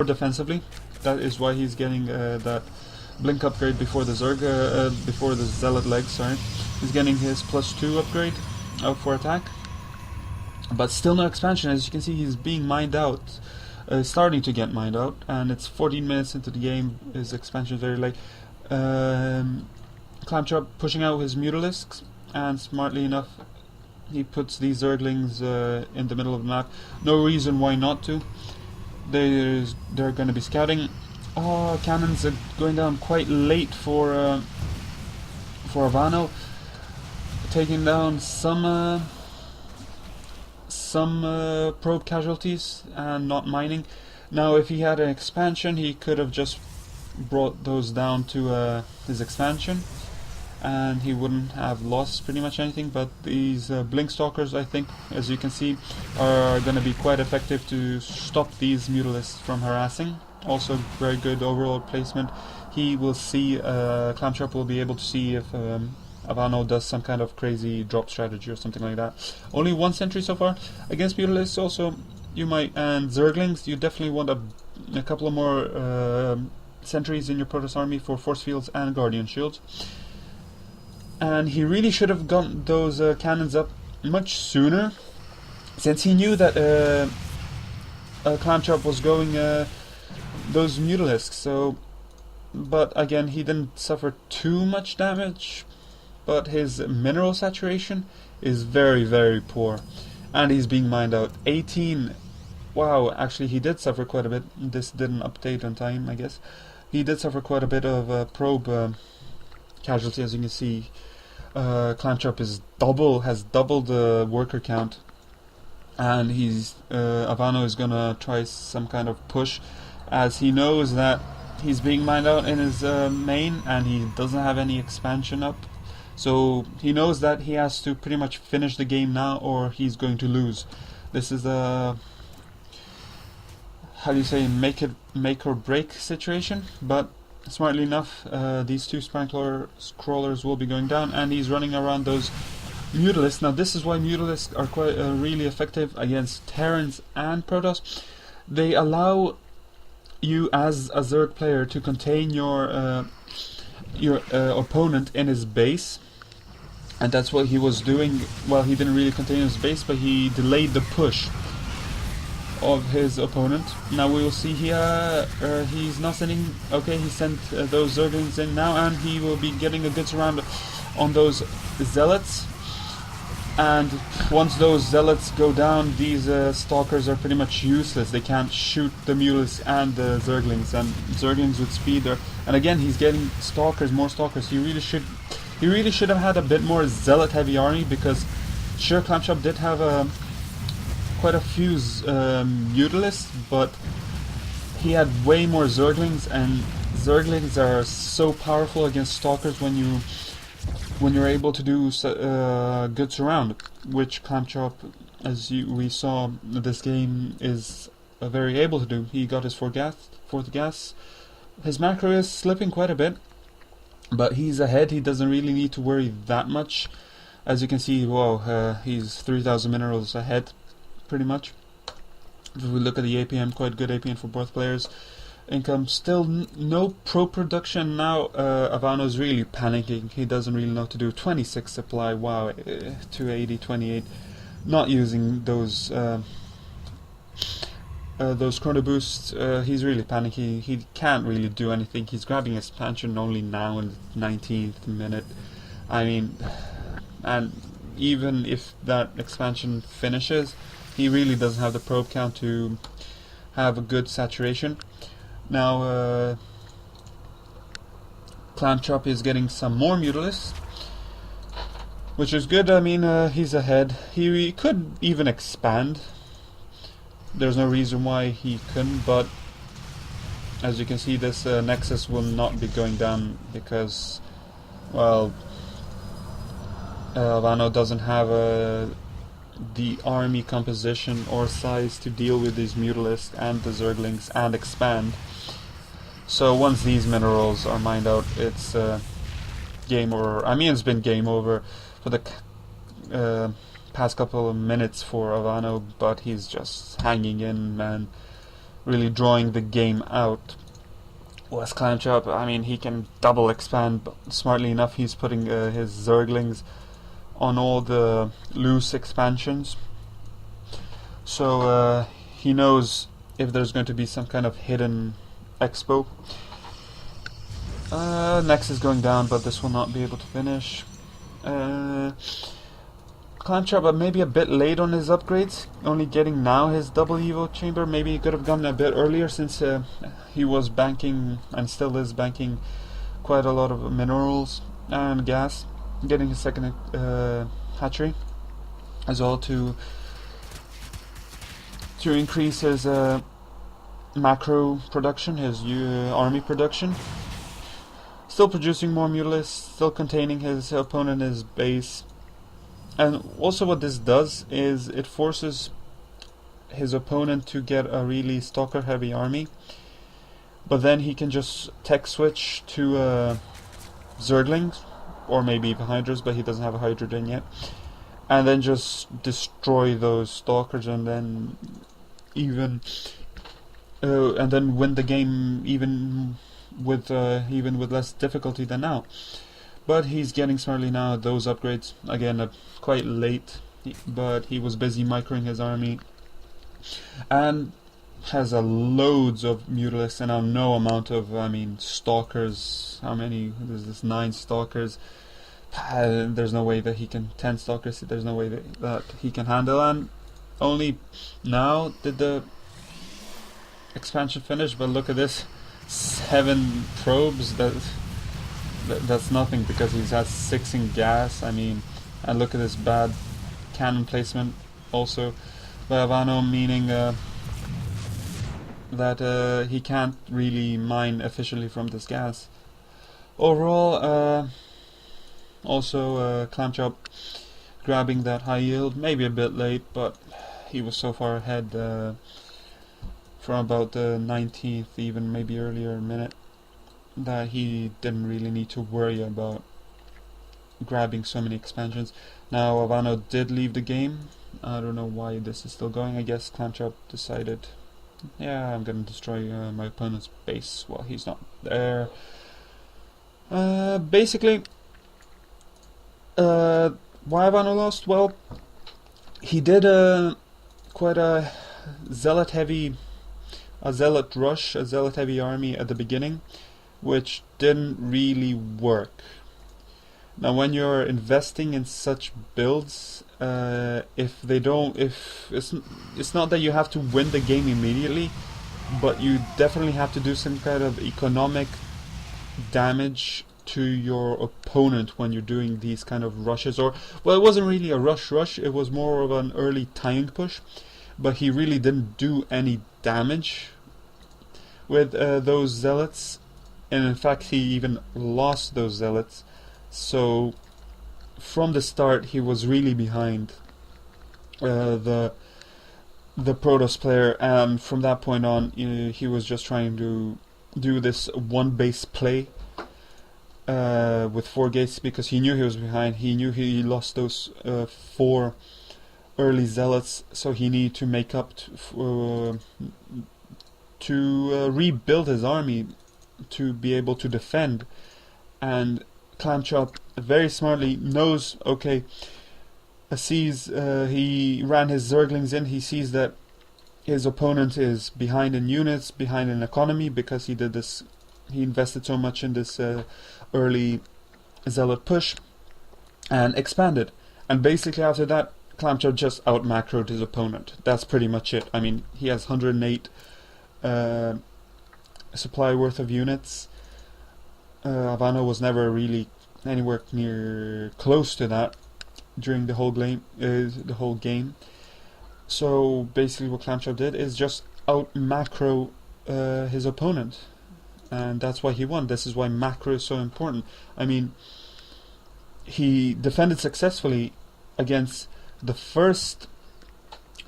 defensively. That is why he's getting that blink upgrade before the before the zealot leg. Sorry, he's getting his +2 upgrade out for attack, but still no expansion. As you can see, he's being mined out, starting to get mined out, and it's 14 minutes into the game. His expansion is very late. ClamChop pushing out his Mutalisks, and smartly enough, he puts these Zerglings in the middle of the map. No reason why not to. They're going to be scouting. Oh, cannons are going down quite late for Avano, taking down some probe casualties and not mining. Now, if he had an expansion, he could have just brought those down to his expansion, and he wouldn't have lost pretty much anything. But these blink stalkers, I think, as you can see, are going to be quite effective to stop these mutalisks from harassing. Also very good overall placement. He will see, ClampChop will be able to see if Avano does some kind of crazy drop strategy or something like that. Only one sentry so far against mutalisks. Also, you might, and Zerglings, you definitely want a couple of more sentries in your Protoss army for force fields and guardian shields. And he really should have gotten those cannons up much sooner, since he knew that ClampChop was going those mutalisks. So, but again, he didn't suffer too much damage, but his mineral saturation is very, very poor, and he's being mined out. 18. Wow, actually he did suffer quite a bit. This didn't update on time, I guess. He did suffer quite a bit of probe casualty. As you can see, ClampChop has doubled the worker count, and he's Avano is gonna try some kind of push, as he knows that he's being mined out in his main, and he doesn't have any expansion up. So he knows that he has to pretty much finish the game now, or he's going to lose. This is a, how do you say, make or break situation. But smartly enough, these two crawlers will be going down, and he's running around those mutalisks. Now this is why mutalisks are quite really effective against Terrans and Protoss. They allow you as a Zerg player to contain your opponent in his base, and that's what he was doing. Well, he didn't really contain his base, but he delayed the push of his opponent. Now we will see here, he's not sending, okay, he sent those Zerglings in now, and he will be getting a good surround on those zealots. And once those zealots go down, these stalkers are pretty much useless. They can't shoot the mutalisks and the Zerglings, and Zerglings with speed are, and again he's getting stalkers, more stalkers. He really should have had a bit more zealot heavy army, because sure, ClampChop did have quite a few mutalisks, but he had way more Zerglings, and Zerglings are so powerful against stalkers when you're able to do good surround, which ClampChop, as we saw this game, is very able to do. He got his fourth gas. His macro is slipping quite a bit, but he's ahead. He doesn't really need to worry that much. As you can see, wow, he's 3,000 minerals ahead, pretty much. If we look at the APM, quite good APM for both players. Income still no pro production. Now Avano's really panicking. He doesn't really know what to do. 26 supply, wow, 280, 28. Not using those chrono boosts. He's really panicking. He can't really do anything. He's grabbing expansion only now in the 19th minute. I mean, and even if that expansion finishes, he really doesn't have the probe count to have a good saturation. Now ClampChop is getting some more mutalisks, which is good. I mean, he's ahead. He could even expand. There's no reason why he couldn't, but as you can see, this Nexus will not be going down because, well, Avano doesn't have the army composition or size to deal with these mutalisks and the Zerglings and expand. So once these minerals are mined out, it's game over. I mean, it's been game over for the past couple of minutes for Avano, but he's just hanging in, man. really drawing the game out. Whereas ClamChop, I mean, he can double expand, but smartly enough, he's putting his Zerglings on all the loose expansions. So he knows if there's going to be some kind of hidden expo. Next is going down, but this will not be able to finish. ClampChop maybe a bit late on his upgrades, only getting now his double evo chamber. Maybe he could have gone a bit earlier, since he was banking and still is banking quite a lot of minerals and gas. Getting his second hatchery as well to increase his macro production, his army production. Still producing more Mutalisks, still containing his opponent in his base. And also what this does is it forces his opponent to get a really stalker heavy army, but then he can just tech switch to Zerglings, or maybe even Hydras, but he doesn't have a Hydra in yet, and then just destroy those stalkers, and then even win the game even with less difficulty than now. But he's getting smartly now those upgrades. Again, quite late, but he was busy microing his army. And has loads of Mutalisks and now no amount of, stalkers. How many? There's this 9 stalkers. There's no way that he can 10 stalkers. There's no way that he can handle. And only now did the expansion finish. But look at this, 7 probes. That's nothing, because he's at 6 in gas. And look at this bad cannon placement also by Havano, meaning that he can't really mine efficiently from this gas. Overall, also ClampChop grabbing that high yield, maybe a bit late, but he was so far ahead from about the 19th, even maybe earlier minute, that he didn't really need to worry about grabbing so many expansions. Now Havano did leave the game. I don't know why this is still going. I guess ClampChop decided, yeah, I'm gonna destroy my opponent's base while he's not there. Basically, why Havano lost? Well, he did quite a zealot heavy army at the beginning, which didn't really work. Now when you're investing in such builds, it's not that you have to win the game immediately, but you definitely have to do some kind of economic damage to your opponent when you're doing these kind of rushes. Or, well, it wasn't really a rush, it was more of an early timing push, but he really didn't do any damage with those zealots, and in fact he even lost those zealots. So from the start he was really behind the Protoss player, and from that point on he was just trying to do this one base play with 4 gates, because he knew he was behind. He knew he lost those 4 early zealots, so he needed to make up to rebuild his army to be able to defend. And ClampChop very smartly knows, okay, sees he ran his Zerglings in, he sees that his opponent is behind in units, behind in economy, because he invested so much in this early zealot push, and expanded. And basically after that, ClampChop just out macroed his opponent. That's pretty much it. He has 108 supply worth of units. Havano was never really anywhere near close to that during the whole game. So basically what ClampChop did is just out macro his opponent, and that's why he won. This is why macro is so important. He defended successfully against the first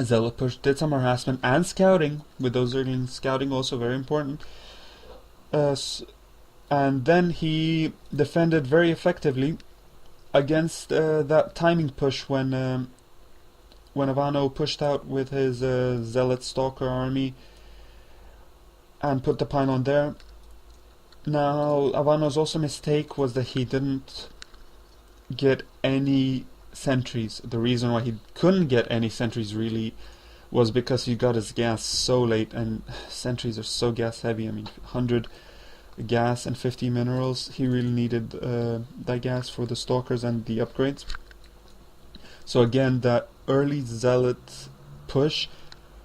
zealot push, did some harassment and scouting with those early scouting, also very important. And then he defended very effectively against that timing push when Havano pushed out with his zealot stalker army, and put the pylon there. Now, Ivano's also mistake was that he didn't get any sentries. The reason why he couldn't get any sentries really was because he got his gas so late, and sentries are so gas heavy. I mean, 100 gas and 50 minerals. He really needed that gas for the stalkers and the upgrades. So again, that early zealot push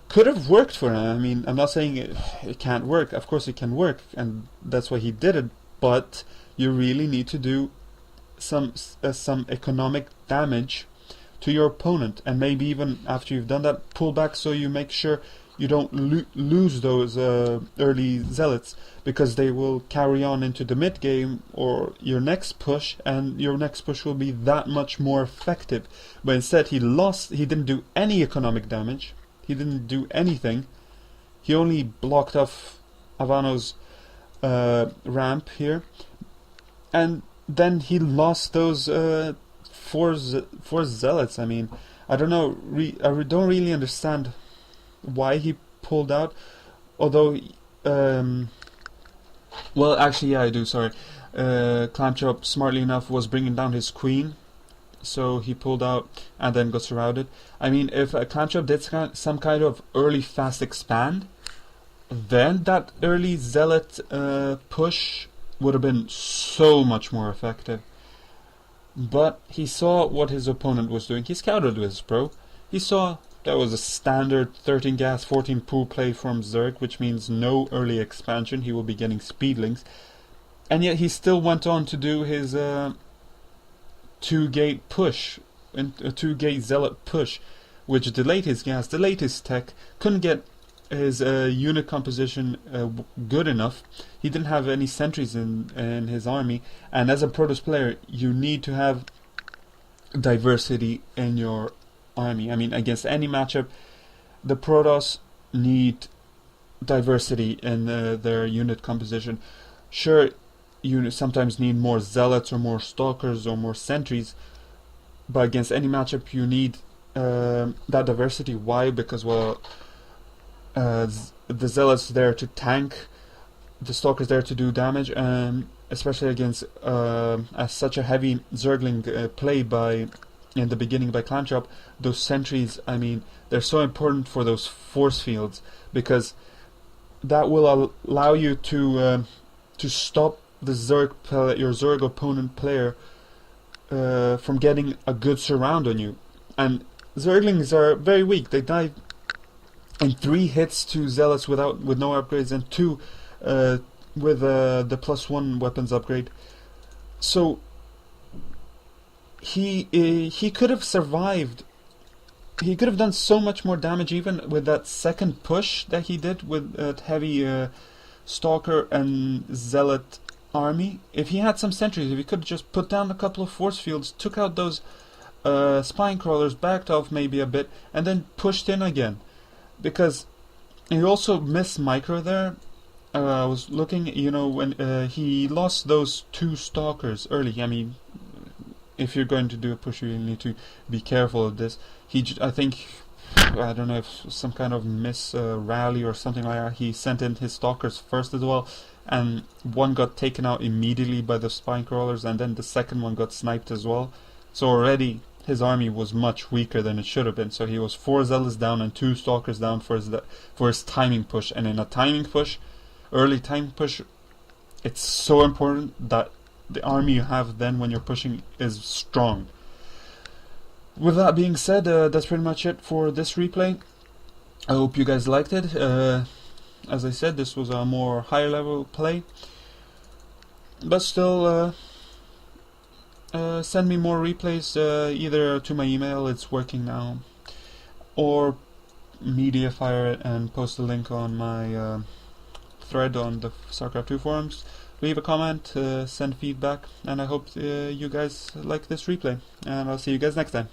could have worked for him. I mean, I'm not saying it can't work. Of course it can work, and that's why he did it. But you really need to do some economic damage to your opponent, and maybe even after you've done that, pull back so you make sure you don't lose those early zealots, because they will carry on into the mid game or your next push, and your next push will be that much more effective. But instead he didn't do any economic damage, he didn't do anything, he only blocked off Ivano's ramp here, and then he lost those four zealots. I mean, I don't know, I don't really understand why he pulled out, although well, actually, yeah, I do, sorry. ClampChop, smartly enough, was bringing down his queen, so he pulled out and then got surrounded. I mean, if ClampChop did some kind of early fast expand, then that early zealot push would have been so much more effective. But he saw what his opponent was doing. He scouted with his pro. He saw that was a standard 13 gas, 14 pool play from Zerg, which means no early expansion. He will be getting speedlings. And yet he still went on to do his 2-gate push, a 2-gate zealot push, which delayed his gas, delayed his tech, couldn't get his unit composition good enough. He didn't have any sentries in his army, and as a Protoss player you need to have diversity in your army. I mean, against any matchup the Protoss need diversity in their unit composition. Sure, you sometimes need more zealots or more stalkers or more sentries, but against any matchup you need that diversity. Why? Because, well, the zealots there to tank, the stalkers there to do damage, and especially against such a heavy Zergling play in the beginning by ClamChop, those sentries, I mean, they're so important for those force fields, because that will allow you to stop the your Zerg opponent player from getting a good surround on you. And Zerglings are very weak. They die in 3 hits to zealots with no upgrades, and 2 with the +1 weapons upgrade. So he could have survived. He could have done so much more damage even with that second push that he did with heavy stalker and zealot army. If he had some sentries, if he could just put down a couple of force fields, took out those spine crawlers, backed off maybe a bit, and then pushed in again. Because he also missed micro there. I was looking, you know, when he lost those 2 stalkers early. I mean, if you're going to do a push, you need to be careful of this. I think, I don't know if some kind of miss rally or something like that. He sent in his stalkers first as well, and one got taken out immediately by the spine crawlers, and then the second one got sniped as well. So already his army was much weaker than it should have been. So he was 4 zealots down and 2 stalkers down for his timing push. And in a timing push, early time push, it's so important that the army you have then when you're pushing is strong. With that being said, that's pretty much it for this replay. I hope you guys liked it. As I said, this was a more higher level play, but still send me more replays either to my email, it's working now, or Mediafire it and post a link on my thread on the StarCraft 2 forums. Leave a comment, send feedback, and I hope you guys like this replay, and I'll see you guys next time.